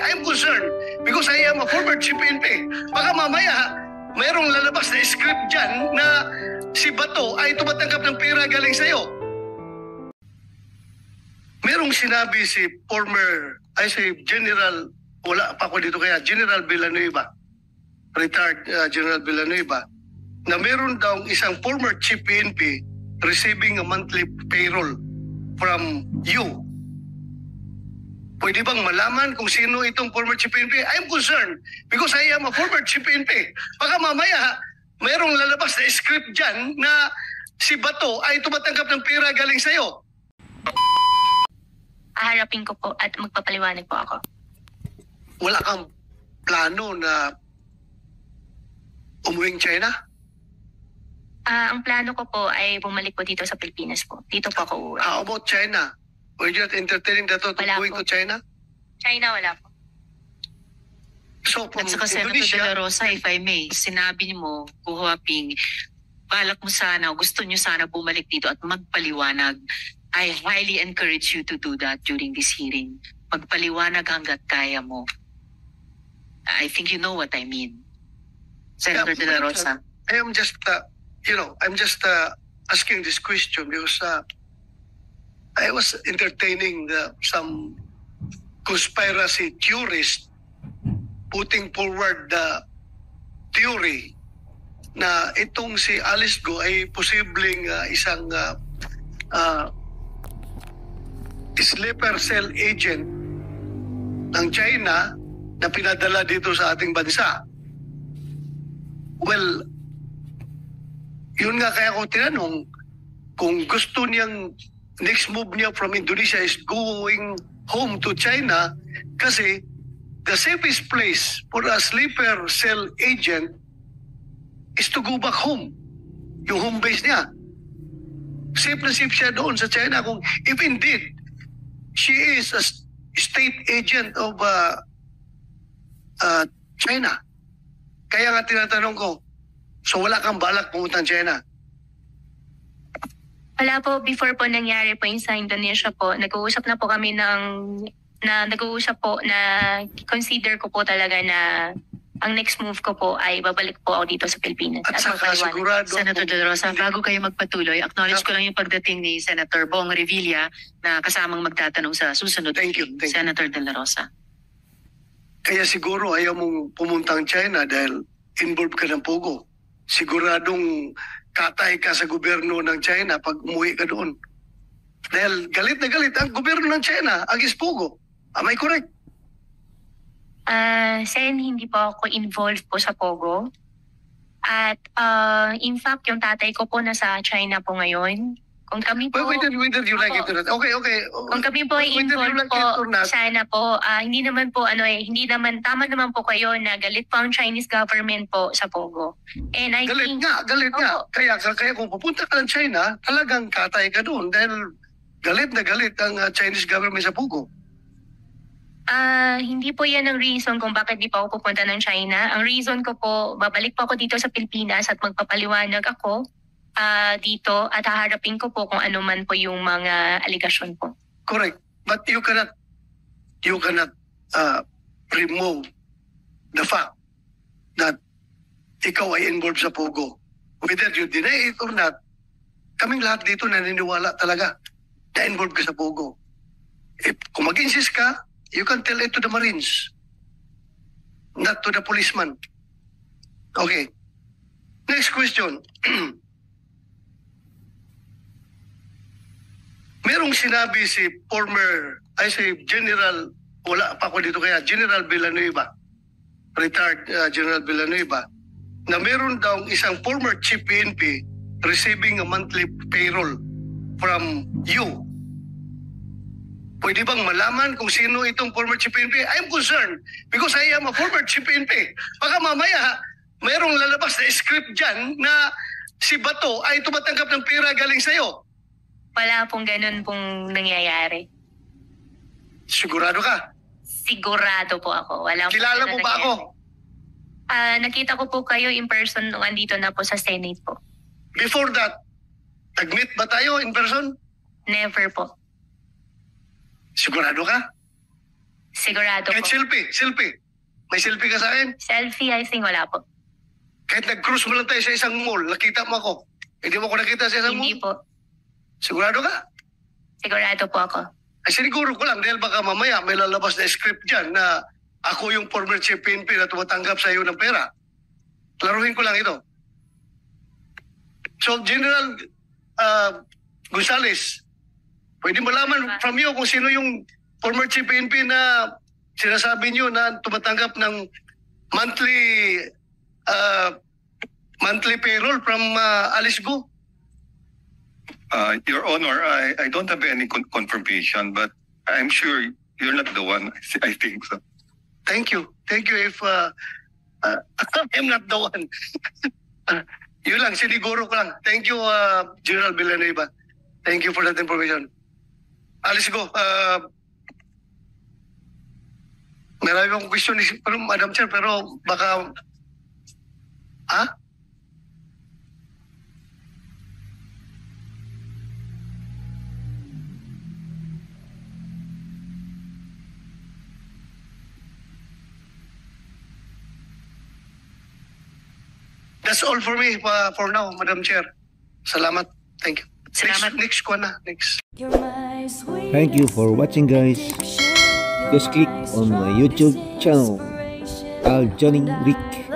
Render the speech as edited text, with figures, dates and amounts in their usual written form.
I'm concerned because I am a former chief PNP. Baka mamaya, mayroong lalabas na script dyan na si Bato ay tumatanggap ng pera galing sa'yo. Merong sinabi si General, wala pa ako dito kaya, General Villanueva, retired General Villanueva, na meron daw isang former chief PNP receiving a monthly payroll from you. Pwede bang malaman kung sino itong former chief PNP? I'm concerned because I am a former chief PNP. Baka mamaya, mayroong lalabas na script dyan na si Bato ay tumatanggap ng pera galing sa'yo. Haharapin ko po at magpapaliwanag po ako. Wala kang plano na umuwing China? Ang plano ko po ay bumalik po dito sa Pilipinas po. Dito po ako uuwi. How about China? Were you not entertaining that to Wala going po. to China? China, wala po. So from At saka Senator De La Rosa, if I may, sinabi mo, Kuhuaping, balak mo sana, gusto nyo sana bumalik dito at magpaliwanag. I highly encourage you to do that during this hearing. Magpaliwanag hanggat kaya mo. I think you know what I mean. Senator De La Rosa. I am just, I'm just asking this question because I was entertaining some conspiracy theorists putting forward the theory na itong si Alice Go ay posibleng isang sleeper cell agent ng China na pinadala dito sa ating bansa. Well, yun nga kaya ko tinanong kung gusto niyang next move niya from Indonesia is going home to China kasi the safest place for a sleeper cell agent is to go back home. Yung home base niya. Safe na safe siya doon sa China kung if indeed she is a state agent of China. Kaya nga tinatanong ko, so wala kang balak pumunta China? Wala po, before po nangyari po yung sa Indonesia po, nag-uusap na po kami nag-uusap po na consider ko po talaga na ang next move ko po ay babalik po ako dito sa Pilipinas. At saka magpaliwanag. sigurado, Senator De La Rosa, bago kayo magpatuloy, acknowledge ko lang yung pagdating ni Senator Bong Revilla na kasamang magtatanong sa susunod. Thank you. Senator De La Rosa. kaya siguro ayaw mong pumuntang China dahil involved ka ng Pogo. Siguradong katay ka sa gobyerno ng China pag umuwi ka doon. Dahil galit na galit ang gobyerno ng China against Pogo. Am I correct? Sen, hindi po ako involved po sa Pogo. At in fact, yung tatay ko po nasa China po ngayon. Kung kami po... Wait, did you like it or not? Okay. Kung kami po ay involved po, sana po, hindi naman po, hindi naman, tama naman po kayo na galit po ang Chinese government po sa Pogo. And I Galit think, nga. Kaya kung pupunta ka ng China, talagang katay ka doon dahil galit na galit ang Chinese government sa Pogo. hindi po yan ang reason kung bakit di pa ako pupunta ng China. Ang reason ko po, babalik po ako dito sa Pilipinas at magpapaliwanag ako dito at haharapin ko po kung ano man po yung mga aligasyon po. Correct. But you cannot remove the fact that ikaw ay involved sa Pogo. Whether you deny it or not, kaming lahat dito naniniwala talaga na involved ka sa Pogo. Kung mag-insist ka, you can tell it to the Marines, not to the policeman. Okay. Next question. Merong sinabi si General, wala pa ako dito kaya, General Villanueva, retired General Villanueva, na meron daw isang former chief PNP receiving a monthly payroll from you. Pwede bang malaman kung sino itong former chief PNP? I'm concerned because I am a former chief PNP. Baka mamaya, mayroong lalabas na script dyan na si Bato ay tumatanggap ng pera galing sa'yo. Wala pong ganun pong nangyayari. Sigurado ka? Sigurado po ako. Wala Kilala mo pong ba ako? Nakita ko po kayo in person nung andito na po sa Senate po. Before that, nag-meet ba tayo in person? Never po. Sigurado ka? Sigurado Kahit po. selfie. May selfie ka sa akin? Selfie, I think wala po. Kahit nag-cruise mo lang tayo sa isang mall, nakita mo ako. Hindi mo ako nakita sa isang Hindi mall? po. Sigurado ka? Sigurado po ako. Ay siniguro ko lang dahil baka mamaya may lalabas na script dyan na ako yung former chief PNP na tumatanggap sa iyo ng pera. Laruin ko lang ito. So General Gonzales, pwede malaman from you kung sino yung former chief PNP na sinasabi niyo na tumatanggap ng monthly payroll from Alice Go? Your Honor, I don't have any confirmation, but I'm sure you're not the one. I think so. Thank you. Thank you if I'm not the one. Yun lang, siniguro ko lang. Thank you, General Villanueva. Thank you for that information. Alice Go. Marami akong question ni Madam Chair, pero baka... Ha? That's all for me for now, Madam Chair. Salamat. Thank you. Salamat. Next ko na. Next. Thank you for watching, guys. Just click on my YouTube channel, Al Johnny Rick.